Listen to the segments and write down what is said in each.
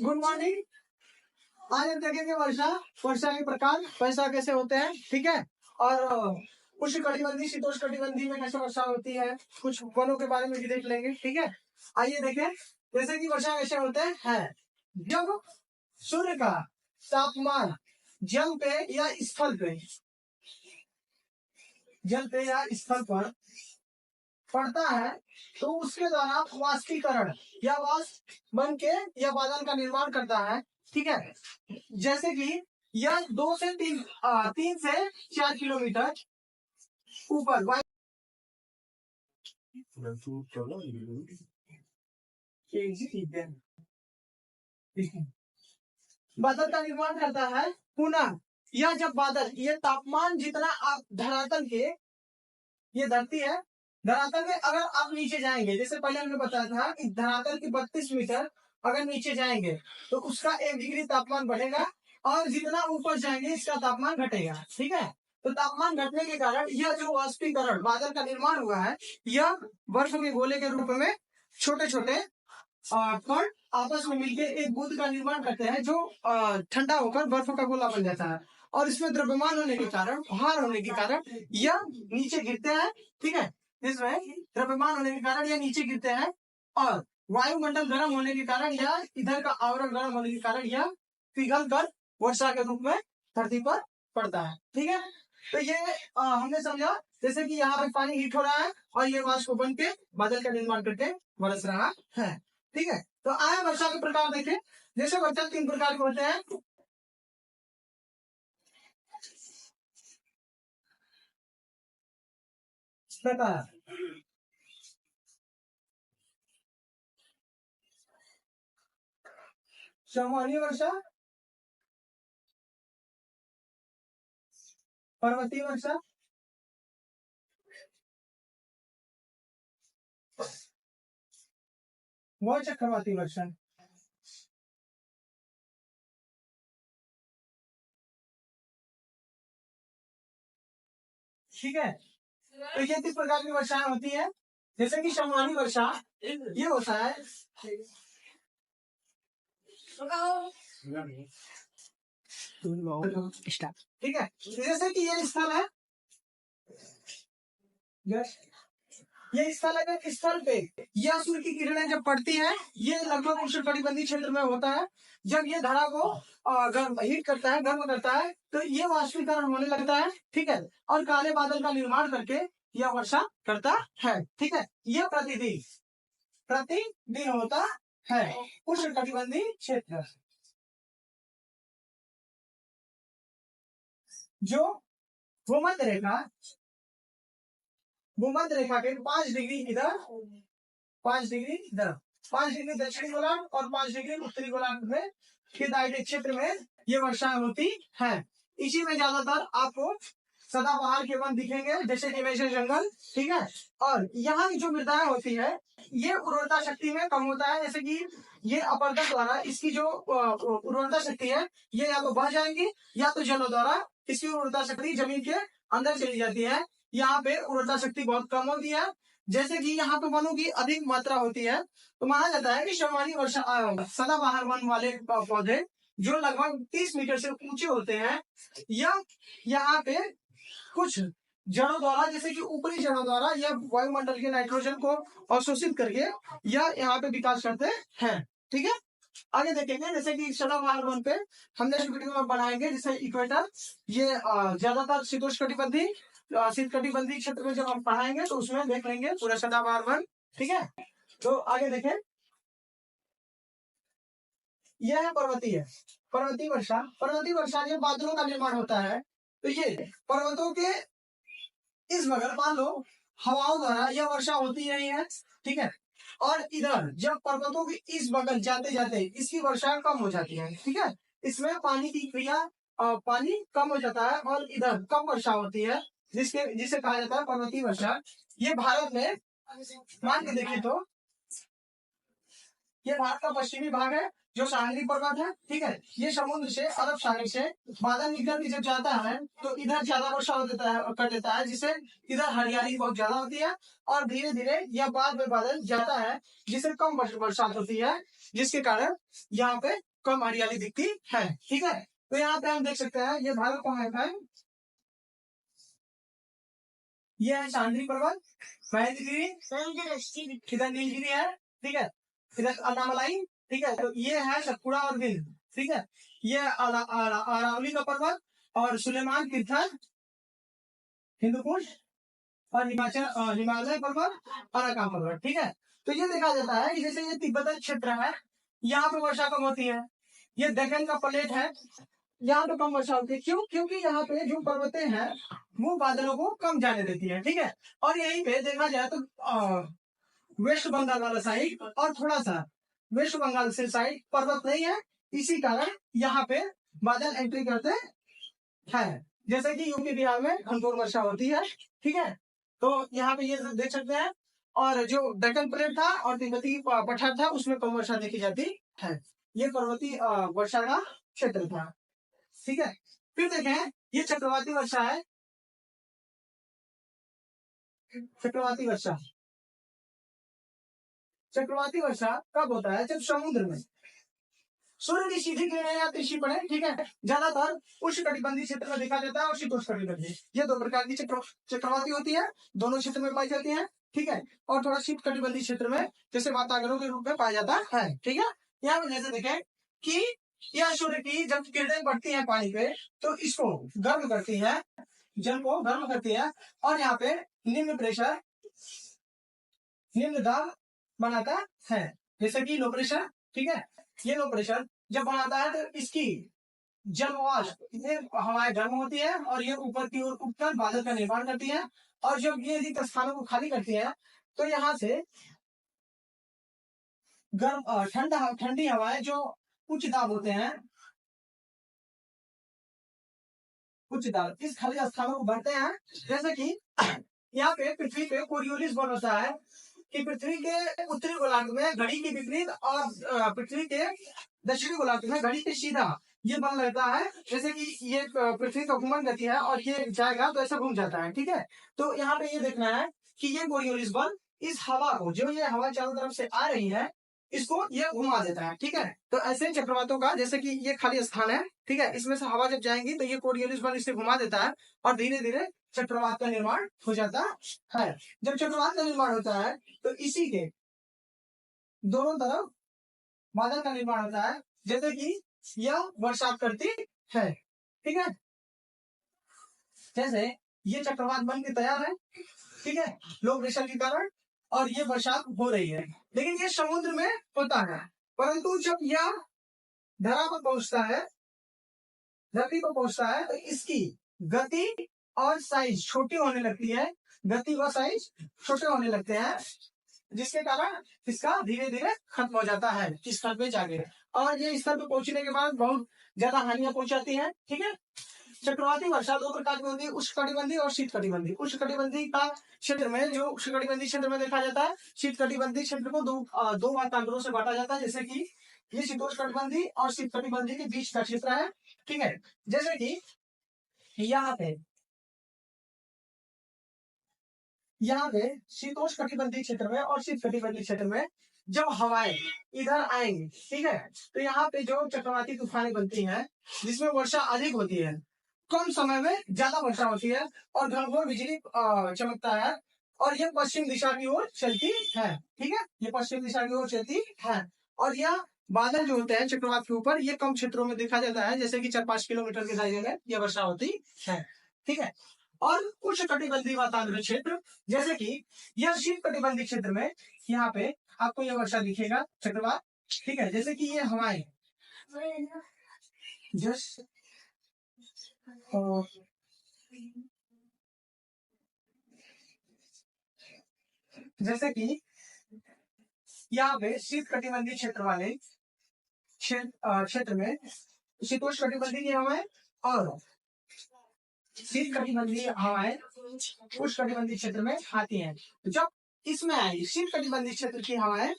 Good morning. आज हम देखेंगे वर्षा वर्षा के प्रकार, वर्षा कैसे होते हैं, ठीक है। और उष्णकटिबंधीय शीतोष्णकटिबंधीय में कैसे वर्षा होती है, कुछ वनों के बारे में भी देख लेंगे, ठीक है। आइए देखें, जैसे कि वर्षा कैसे होते हैं। जब सूर्य का तापमान जल पे या स्थल पे पर पड़ता है तो उसके द्वारा वाष्पीकरण या वाष्प बन के या बादल का निर्माण करता है, ठीक है। जैसे कि यह 3 से 4 किलोमीटर ऊपर बादल का निर्माण करता है। पुनः यह जब बादल, ये तापमान जितना आप धरातल के, ये धरती है, धरातल में अगर आप नीचे जाएंगे, जैसे पहले हमने बताया था कि धरातल की 32 मीटर अगर नीचे जाएंगे तो उसका 1 डिग्री तापमान बढ़ेगा, और जितना ऊपर जाएंगे इसका तापमान घटेगा, ठीक है। तो तापमान घटने के कारण यह जो वाष्पीकरण बादल का निर्माण हुआ है, यह बर्फ के गोले के रूप में छोटे छोटे कण आपस में मिलकर एक बूंद का निर्माण करते हैं, जो ठंडा होकर बर्फ का गोला बन जाता है। और इसमें द्रव्यमान होने के कारण, भार होने के कारण यह नीचे गिरते हैं, ठीक है। इसमें द्रव्यमान होने के कारण यह नीचे गिरते हैं, और वायुमंडल गर्म होने के कारण या इधर का आवरण गर्म होने के कारण यह पिघल कर वर्षा के रूप में धरती पर पड़ता है, ठीक है। तो ये हमने समझा, जैसे कि यहाँ पे पानी हीट हो रहा है और ये वाष्प बन के बादल का निर्माण करके बरस रहा है, ठीक है। तो आए वर्षा के प्रकार देखें। जैसे वर्षा 3 प्रकार के होते हैं। प्रकार सामान्य वर्षा, पर्वतीय वर्षा, व चक्रवाती वर्षा, ठीक है। तो ये 3 प्रकार की वर्षाएं होती है। जैसे कि सामान्य वर्षा ये होता है, ठीक है। जैसे कि ये स्थल है, ये स्थल है, स्थल पे यह सूर्य की किरणें जब पड़ती है, ये लगभग उष्णकटिबंधीय क्षेत्र में होता है। जब ये धरा को गर्म हीट करता है, गर्म करता है, तो ये वाष्पीकरण होने लगता है, ठीक है। और काले बादल का निर्माण करके यह वर्षा करता है, ठीक है। यह प्रतिदिन होता है उष्णकटिबंधीय क्षेत्र। जो भूमध्य रेखा के 5 डिग्री इधर, 5 डिग्री इधर, 5 डिग्री दक्षिणी गोलार्ध और 5 डिग्री उत्तरी गोलार्ध में के दायरे क्षेत्र में ये वर्षा होती है। इसी में ज्यादातर आपको सदाबहार के वन दिखेंगे, जैसे हिमेशर जंगल, ठीक है। और यहाँ की जो मृदाएं होती है, ये उर्वरता शक्ति में कम होता है। जैसे कि ये अपर्दन द्वारा इसकी जो उर्वरता शक्ति है, ये या तो बह जाएंगी या तो जलों द्वारा इसकी उर्वरता शक्ति जमीन के अंदर चली जाती है। यहाँ पे उर्वरता शक्ति बहुत कम होती है। जैसे कि यहाँ पे वनों की अधिक मात्रा होती है, तो माना जाता है कि सामान्य वर्षा सदाबहार वन वाले पौधे जो लगभग 30 मीटर से ऊंचे होते हैं, या यहाँ पे कुछ जड़ों द्वारा, जैसे कि ऊपरी जड़ों द्वारा यह वायुमंडल के नाइट्रोजन को अवशोषित करके यह यहाँ पे विकास करते हैं, ठीक है। आगे देखेंगे, जैसे कि सदाबहार वन पे हम नेक्स्ट वीडियो में बढ़ाएंगे। जैसे इक्वेटर, ये ज्यादातर शीतोष्णकटिबंधीय शीतकटिबंधीय क्षेत्र में जब हम पढ़ाएंगे तो उसमें देख लेंगे पूरा सदाबहार वन, ठीक है। तो आगे देखें, यह है पर्वतीय वर्षा। पर्वतीय वर्षा जब बादलों का निर्माण होता है, तो ये पर्वतों के इस बगल, मान लो हवाओं द्वारा यह वर्षा होती रही है, ठीक है। और इधर जब पर्वतों के इस बगल जाते जाते इसकी वर्षा कम हो जाती है, ठीक है। इसमें पानी की क्रिया, पानी कम हो जाता है और इधर कम वर्षा होती है, जिसे कहा जाता है पर्वतीय वर्षा। ये भारत में मान के देखें तो ये भारत का पश्चिमी भाग है, जो सागरी पर्वत है, ठीक है। ये समुद्र से, अरब सागर से बादल निकल के जब जाता है तो इधर ज्यादा वर्षा हो देता है, कर देता है, जिससे इधर हरियाली बहुत ज्यादा होती है। और धीरे धीरे यह बाद में बादल जाता है, जिससे कम बरसात होती है, जिसके कारण यहाँ पे कम हरियाली दिखती है। ठीक है, तो यहाँ पे हम देख सकते हैं ये भारत कहाँ है। ये है चांदनी पर्वत, महेंद्रगिरी, इधर नीलगिरी है, ठीक है, इधर अन्नामलाई, ठीक है, तो ये है सतपुड़ा और विंध्य, ठीक है, ये अरावली का पर्वत और सुलेमान तीर्थल, हिंदुकुश और हिमालय पर्वत और अराकान पर्वत। ठीक है, तो ये देखा जाता है कि जैसे ये तिब्बतन क्षेत्र है, यहाँ पे वर्षा कम होती है। ये दक्कन का प्लेट है, यहाँ पे कम वर्षा होती है। क्यों? क्योंकि यहाँ पे जो पर्वतें हैं वो बादलों को कम जाने देती है। ठीक है, और यहीं पे देखा जाए तो वेस्ट बंगाल वाला साइड और थोड़ा सा वेस्ट बंगाल से साइड पर्वत नहीं है, इसी कारण यहाँ पे बादल एंट्री करते हैं। जैसे कि यूपी बिहार में घनघोर वर्षा होती है। ठीक है, तो यहाँ पे ये देख सकते हैं। और जो दक्कन प्लेट था और तिब्बती पठार था उसमें कम वर्षा देखी जाती है। ये पर्वतीय वर्षा का क्षेत्र था। ठीक है, फिर देखें ये चक्रवाती वर्षा है। चक्रवाती वर्षा, चक्रवाती वर्षा कब होता है? जब समुद्र में सूर्य की सीधी किरणें या तिरछी पड़े। ठीक है, ज्यादातर उष्णकटिबंधीय क्षेत्र में देखा जाता है और शीतोष्णकटिबंधीय, ये दो प्रकार की चक्रवाती होती है, दोनों क्षेत्र में पाई जाती है। ठीक है, और थोड़ा शीतकटिबंधीय क्षेत्र में जैसे वातावरणों के रूप में पाया जाता है। ठीक है, यहाँ पर जैसे देखें कि यह सूर्य की जब किरणें पड़ती है पानी पे तो इसको गर्म करती है, जल को गर्म करती है, और यहाँ पे निम्न प्रेशर, निम्न दाब बनाता है, जैसे कि लो प्रेशर। ठीक है, ये लो प्रेशर जब बनाता है तो इसकी जल वाष्प, ये हवाएं गर्म होती है और ये ऊपर की ओर उठकर बादल का निर्माण करती है। और जब ये अधिक स्थानों को खाली करती है तो यहाँ से गर्म ठंडी हवाएं जो उच्च दाब होते हैं, उच्च दाब इस खाली स्थानों को बढ़ते हैं। जैसे कि यहाँ पे पृथ्वी पे कोरियोलिस बल होता है कि पृथ्वी के उत्तरी गोलार्ध में घड़ी के विपरीत और पृथ्वी के दक्षिणी गोलार्ध में घड़ी के सीधा ये बल रहता है। जैसे कि ये पृथ्वी का घूमन गति है और ये जाएगा तो ऐसा घूम जाता है। ठीक है, तो यहाँ पे ये देखना है कि ये कोरियोलिस बल इस हवा को, जो ये हवा चारों तरफ से आ रही है, इसको ये घुमा देता है। ठीक है, तो ऐसे चक्रवातों का, जैसे कि ये खाली स्थान है, ठीक है, इसमें से हवा जब जाएंगी तो ये कोरियोलिस बल इसे घुमा देता है और धीरे धीरे चक्रवात का निर्माण हो जाता है। जब चक्रवात का निर्माण होता है तो इसी के दोनों तरफ बादल का निर्माण होता है, जैसे कि यह बरसात करती है। ठीक है, जैसे ये चक्रवात बन के तैयार है, ठीक है, लो प्रेशर के कारण, और ये बरसात हो रही है, लेकिन ये समुद्र में होता है। परंतु जब यह धरा पर पहुंचता है, धरती पर पहुंचता है, तो इसकी गति और साइज छोटी होने लगती है, गति व साइज छोटे होने लगते हैं, जिसके कारण इसका धीरे धीरे खत्म हो जाता है इस स्तर पे जाके, और ये स्तर पे पहुंचने के बाद बहुत ज्यादा हानियां पहुंचाती है। ठीक है, चक्रवाती वर्षा दो प्रकार की होती है, उष्णकटिबंधीय और शीतकटिबंधीय। उष्णकटिबंधीय का क्षेत्र में, जो उष्णकटिबंधीय क्षेत्र में देखा जाता है, शीतकटिबंधीय क्षेत्र को दो वातावरणों से बांटा जाता है, जैसे कि ये शीतोष्णकटिबंधीय और शीतकटिबंधीय के बीच का क्षेत्र है। ठीक है, जैसे कि यहाँ पे शीतोष्णकटिबंधीय क्षेत्र में और शीतकटिबंधीय क्षेत्र में जब हवाएं इधर आएंगी, ठीक है, तो यहाँ पे जो चक्रवाती तूफानें बनती हैं, जिसमें वर्षा अधिक होती है, कम समय में ज्यादा वर्षा होती है और घनघोर बिजली चमकता है, और ये पश्चिम दिशा की ओर चलती है। ठीक है, ये पश्चिम दिशा की ओर चलती है, और यह बादल जो होते हैं चक्रवात के ऊपर, ये कम क्षेत्रों में देखा जाता है, जैसे कि 4-5 किलोमीटर के दायरे में यह वर्षा होती है। ठीक है, और उष्णकटिबंधीय वातावरण क्षेत्र, जैसे कि यह शीतकटिबंधीय क्षेत्र में, यहाँ पे आपको यह वर्षा दिखेगा, चक्रवात। ठीक है, जैसे कि ये हवाएं जस्ट जैसे कि यहाँ पे शीतकटिबंधीय क्षेत्र वाले क्षेत्र में शीतोष्णकटिबंधीय की हवाएं और शीतकटिबंधीय हवाएं उष्णकटिबंधीय क्षेत्र में आती हैं। जब इसमें आएगी शीतकटिबंधीय क्षेत्र की हवाएं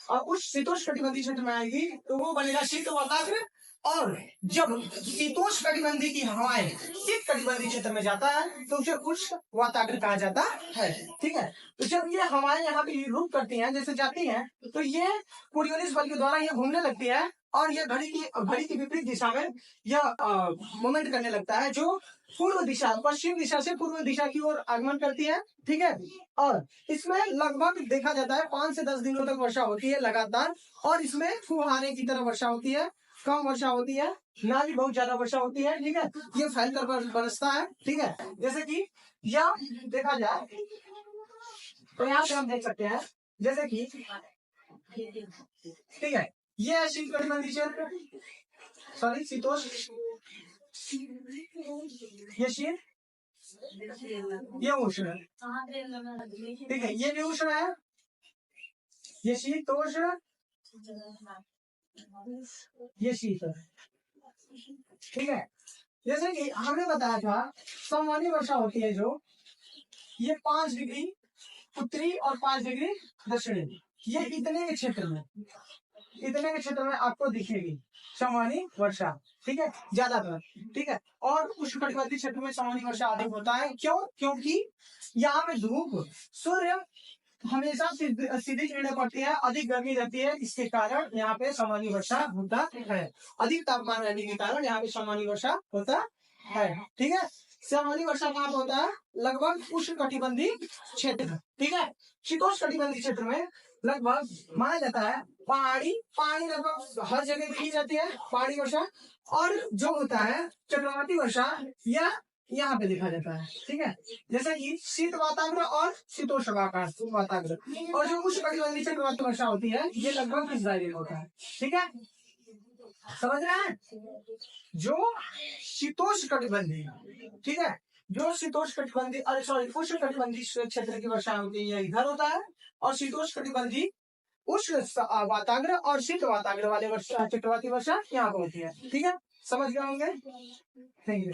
और उस शीतोष्णकटिबंधीय क्षेत्र में आएगी तो वो बनेगा शीत वातावरण, और जब शीतोष्णकटिबंधीय की हवाएं शीतकटिबंधीय क्षेत्र में जाता है तो उसे उष्ण वातावरण कहा जाता है। ठीक है, तो जब ये हवाएं यहाँ पे रुक करती हैं, जैसे जाती हैं, तो ये कोरियोलिस बल के द्वारा ये घूमने लगती है और यह घड़ी की विपरीत दिशा में यह मूवमेंट करने लगता है, जो पूर्व दिशा, पश्चिम दिशा से पूर्व दिशा की ओर आगमन करती है। ठीक है, और इसमें लगभग देखा जाता है 5 से 10 दिनों तक वर्षा होती है लगातार, और इसमें फुहारे की तरह वर्षा होती है, कम वर्षा होती है, ना भी बहुत ज्यादा वर्षा होती है। ठीक है, ये फैलकर बरसता है। ठीक है, जैसे कि यह देखा जाए तो यहाँ पे हम देख सकते हैं, जैसे कि ठीक है, ये है शीतकटिबंधीय क्षेत्र, सॉरी शीतोष्ण, ये शीत, ये उष्ण है। ठीक है, ये भी उष्ण है, ये शीतोष्ण, ये शीत है। ठीक है, जैसे कि हमने बताया था सामान्य वर्षा होती है जो, ये 5 डिग्री उत्तरी और 5 डिग्री दक्षिणी, ये इतने के क्षेत्र में आपको दिखेगी सामान्य वर्षा। ठीक है, ज्यादातर। ठीक है, और उष्णकटिबंधीय क्षेत्र में सामान्य वर्षा अधिक होता है। क्यों? क्योंकि यहाँ पे धूप, सूर्य हमेशा सीधी किरणें पड़ती है, अधिक गर्मी रहती है, इसके कारण यहाँ पे सामान्य वर्षा होता है। अधिक तापमान रहने के कारण यहाँ पे सामान्य वर्षा होता है। ठीक है, सामान्य वर्षा कहाँ पे होता है? लगभग उष्ण कटिबंधीय क्षेत्र। ठीक है, शीतोष्ण कटिबंधीय क्षेत्र में लगभग माना जाता है पानी लगभग हर जगह देखी जाती है, पहाड़ी वर्षा। और जो होता है चक्रवाती वर्षा, यह यहाँ पे देखा जाता है। ठीक है, जैसे कि शीत वाताग्र और शीतोष्ण वाताग्र, और जो उष्ण कटिबंधीय चक्रवाती वर्षा होती है, ये लगभग इस दायरे में होता है। ठीक है, समझ रहे हैं? जो शीतोष्ण कटिबंधीय, ठीक है, जो शीतोष्ण कटिबंधीय, अरे सॉरी, उष्ण कटिबंधीय क्षेत्र की वर्षा होती है इधर होता है, और शीतोष्ण कटिबंधीय उष्ण वाताग्र और शीत वाताग्र वाले वर्षा, चक्रवाती वर्षा यहाँ पर होती है। ठीक है, समझ गए होंगे? Thank you.